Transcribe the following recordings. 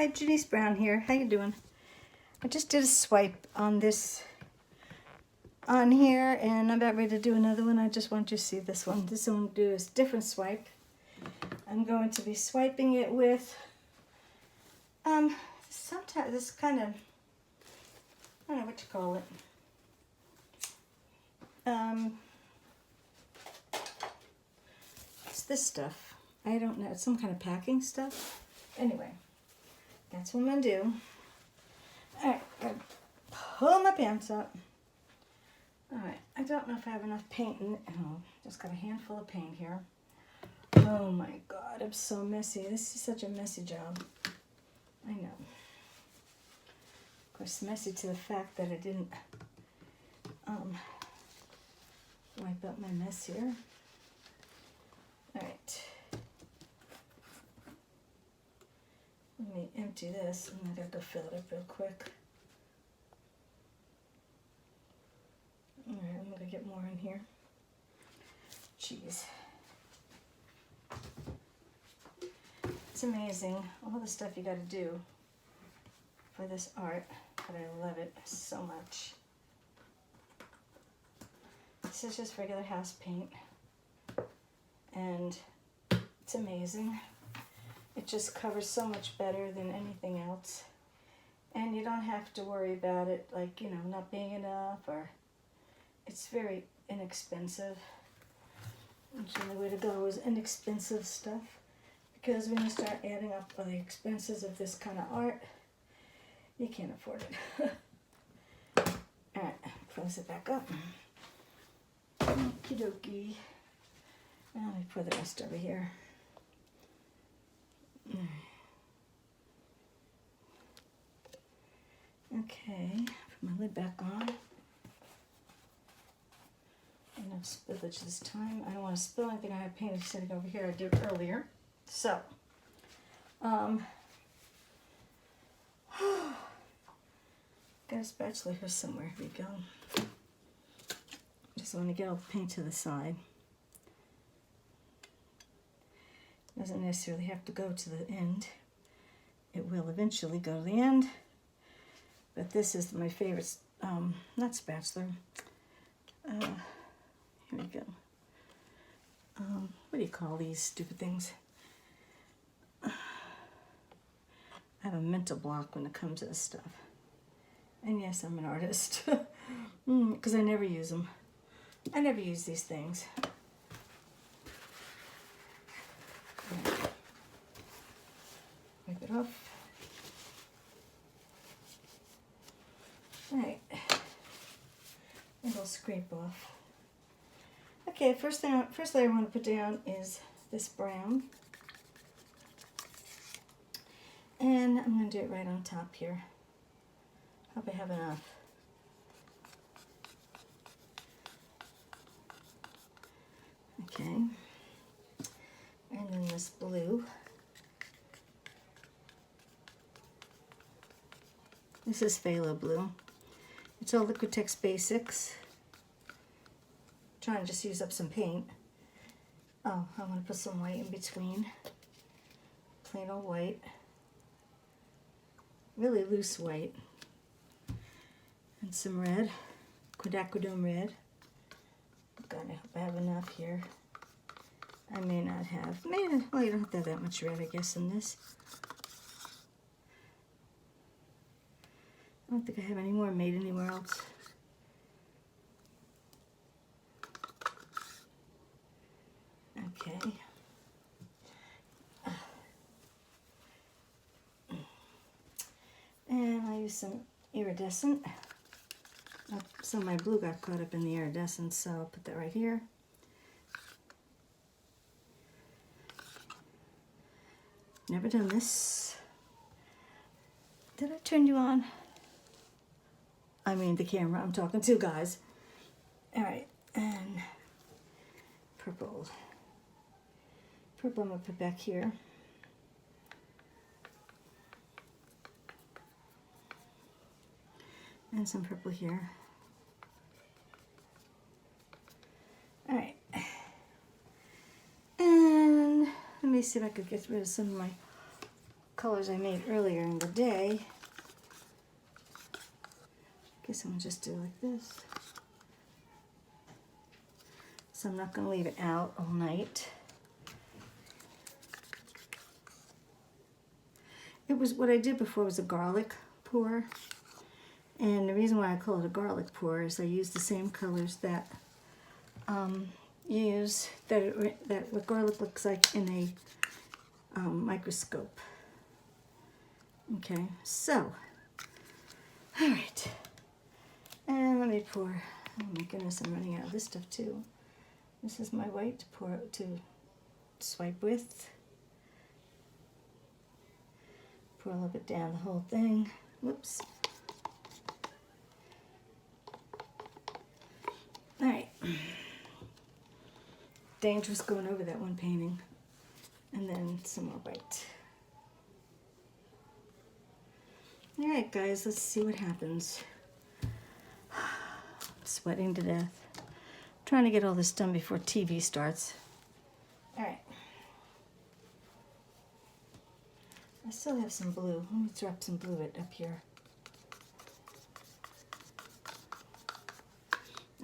Hi, Janice Brown here. How you doing? I just did a swipe on this on here, and I'm about ready to do another one. I just want you to see this one. This one do is different swipe. I'm going to be swiping it with sometimes this kind of, I don't know what you call it. It's this stuff. I don't know. It's some kind of packing stuff. Anyway, that's what I'm gonna do. Alright, I'm gonna pull my pants up. Alright, I don't know if I have enough paint in it. Oh, just got a handful of paint here. Oh my god, I'm so messy. This is such a messy job. I know. Of course, messy to the fact that I didn't wipe out my mess here. Alright. Let me empty this, and I gotta go fill it up real quick. Alright, I'm gonna get more in here. Jeez. It's amazing, all the stuff you gotta do for this art, but I love it so much. This is just regular house paint, and it's amazing. It just covers so much better than anything else. And you don't have to worry about it, like, you know, not being enough, or it's very inexpensive. Usually the way to go is inexpensive stuff, because when you start adding up all the expenses of this kind of art, you can't afford it. Alright, close it back up. Okie dokie. Now let me pour the rest over here. Okay, put my lid back on. Enough spillage this time. I don't want to spill anything. I have paint sitting over here I did earlier. So, got a spatula here somewhere. Here we go. Just want to get all the paint to the side. Doesn't necessarily have to go to the end. It will eventually go to the end. But this is my favorite, not spatula. Here we go. What do you call these stupid things? I have a mental block when it comes to this stuff. And yes, I'm an artist. Because I never use them. I never use these things. Wipe it off. Alright. It'll scrape off. Okay, first layer I want to put down is this brown. And I'm going to do it right on top here. Hope I have enough. Okay. And then this blue. This is phthalo blue. It's all Liquitex Basics. Trying to just use up some paint. Oh, I want to put some white in between. Plain old white. Really loose white. And some red. Quinacridone red. God, I hope I have enough here. I may not have. Well, you don't have to have that much red, I guess, in this. I don't think I have any more made anywhere else. Okay. And I use some iridescent. Some of my blue got caught up in the iridescent, so I'll put that right here. Never done this. Did I turn you on? I mean the camera, I'm talking to, guys. Alright, and purple. Purple I'm going to put back here. And some purple here. Alright. And let me see if I could get rid of some of my colors I made earlier in the day. Guess I'm gonna just do it like this. So I'm not gonna leave it out all night. It was, what I did before was a garlic pour. And the reason why I call it a garlic pour is I use the same colors that that what garlic looks like in a microscope. Okay, so, all right. And let me pour. Oh my goodness, I'm running out of this stuff too. This is my white to pour, to swipe with. Pour a little bit down the whole thing. Whoops. All right. Dangerous going over that one painting. And then some more white. All right, guys, let's see what happens. I'm sweating to death. Trying to get all this done before TV starts. All right. I still have some blue. Let me drop some blue up here.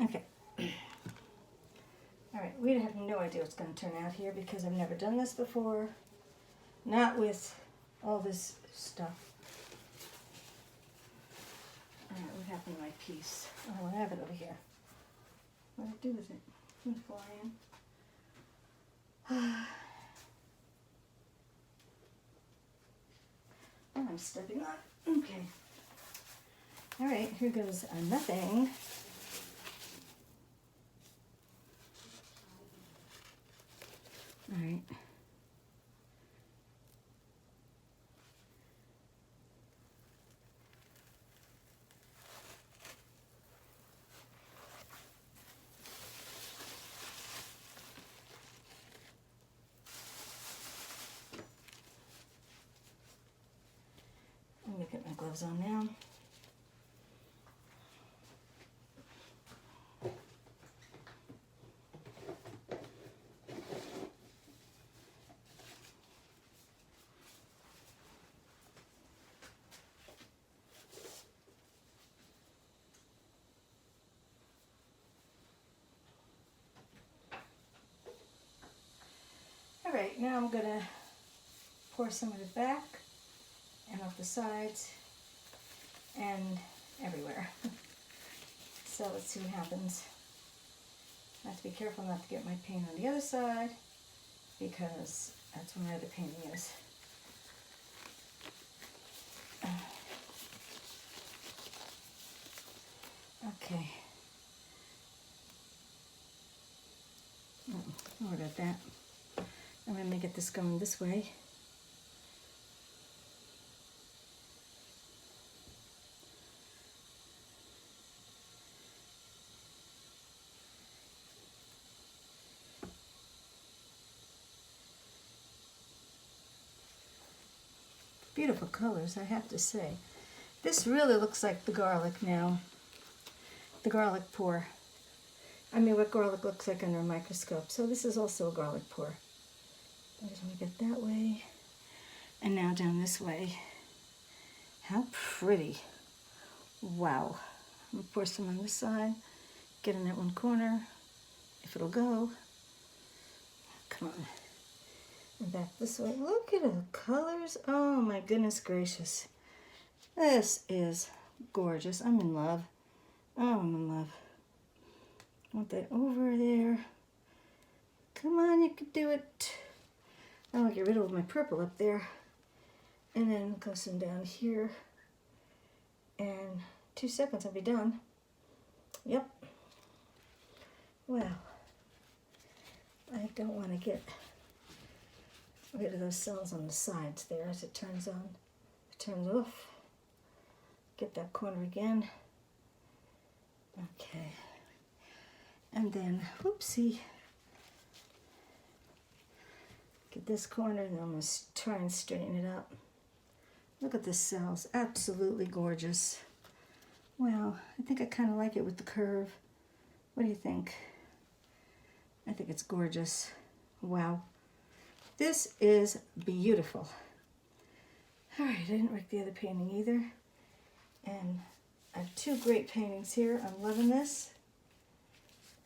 Okay. All right, we have no idea what's going to turn out here because I've never done this before. Not with all this stuff. All right, what happened to my piece? Oh, I have it over here. What did I do with it? It's flying. Oh, I'm stepping on. Okay. All right, here goes nothing. All right. Let me get my gloves on now. All right, now I'm gonna pour some of it back and off the sides and everywhere. So let's see what happens. I have to be careful not to get my paint on the other side because that's where my other painting is. Okay. Oh, about that. I'm going to get this going this way. Beautiful colors, I have to say. This really looks like the garlic now. The garlic pour. I mean, what garlic looks like under a microscope. So this is also a garlic pour. I'm just going to get that way. And now down this way. How pretty. Wow. I'm going to pour some on this side. Get in that one corner. If it'll go. Come on. And back this way. Look at the colors. Oh my goodness gracious. This is gorgeous. I'm in love. Oh, I'm in love. Want that over there. Come on, you can do it. I'll get rid of my purple up there. And then go some down here. And 2 seconds, I'll be done. Yep. Well, I don't want to get rid of those cells on the sides there as it turns on. It turns off. Get that corner again. Okay. And then, whoopsie. Get this corner, and I'm going to try and straighten it up. Look at the cells. Absolutely gorgeous. Well, I think I kind of like it with the curve. What do you think? I think it's gorgeous. Wow. This is beautiful. All right, I didn't wreck the other painting either. And I have two great paintings here. I'm loving this.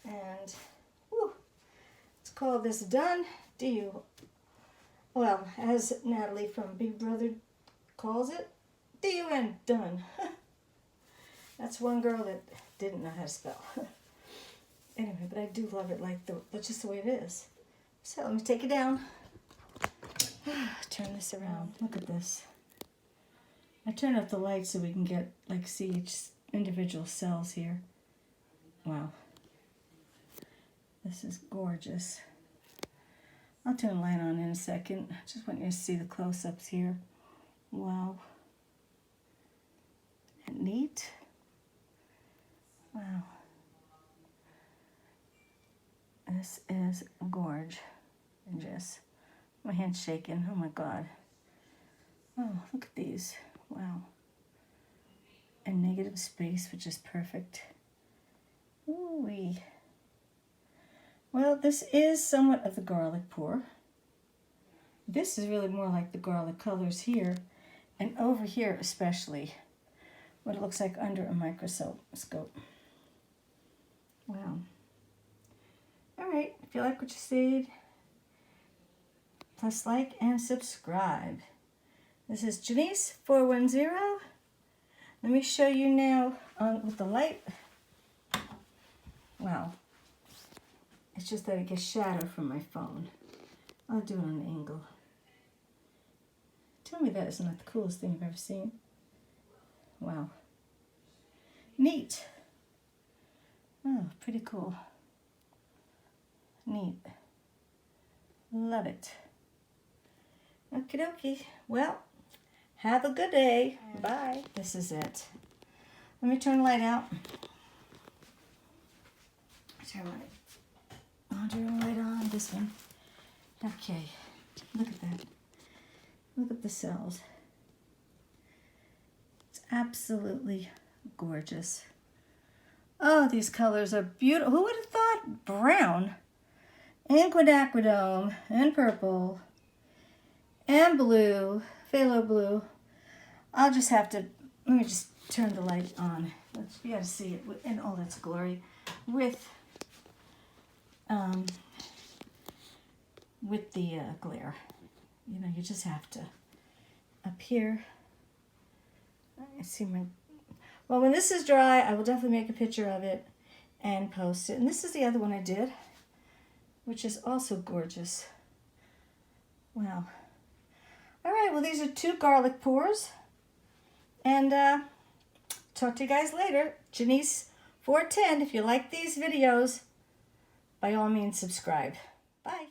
And, whew, let's call this done. Well, as Natalie from Big Brother calls it, D-U-N, done. That's one girl that didn't know how to spell. Anyway, but I do love it that's just the way it is. So let me take it down. Turn this around. Look at this. I turned up the light so we can see each individual cells here. Wow. This is gorgeous. I'll turn the light on in a second. I just want you to see the close-ups here. Wow. Isn't that neat? Wow. This is gorgeous. My hand's shaking. Oh my God. Oh, look at these. Wow. And negative space, which is perfect. Ooh-wee. Well, this is somewhat of the garlic pour. This is really more like the garlic colors here, and over here especially, what it looks like under a microscope. Wow. All right, if you like what you see, plus like and subscribe. This is Janice 410. Let me show you now with the light. Wow. It's just that it gets shadow from my phone. I'll do it on an angle. Tell me that is not the coolest thing you've ever seen. Wow. Neat. Oh, pretty cool. Neat. Love it. Okie dokie. Well, have a good day. Bye. This is it. Let me turn the light out. Turn my laundry light on. This one. Okay. Look at that. Look at the cells. It's absolutely gorgeous. Oh, these colors are beautiful. Who would have thought brown and quinacridone and purple and blue, phthalo blue. I'll just have to, let me just turn the light on. You gotta see it in all its glory with the glare. You know, you just have to. Up here, I see my, well, when this is dry, I will definitely make a picture of it and post it. And this is the other one I did, which is also gorgeous. Wow. All right, well, these are 2 garlic pours. And talk to you guys later. Janice 410. If you like these videos, by all means, subscribe. Bye.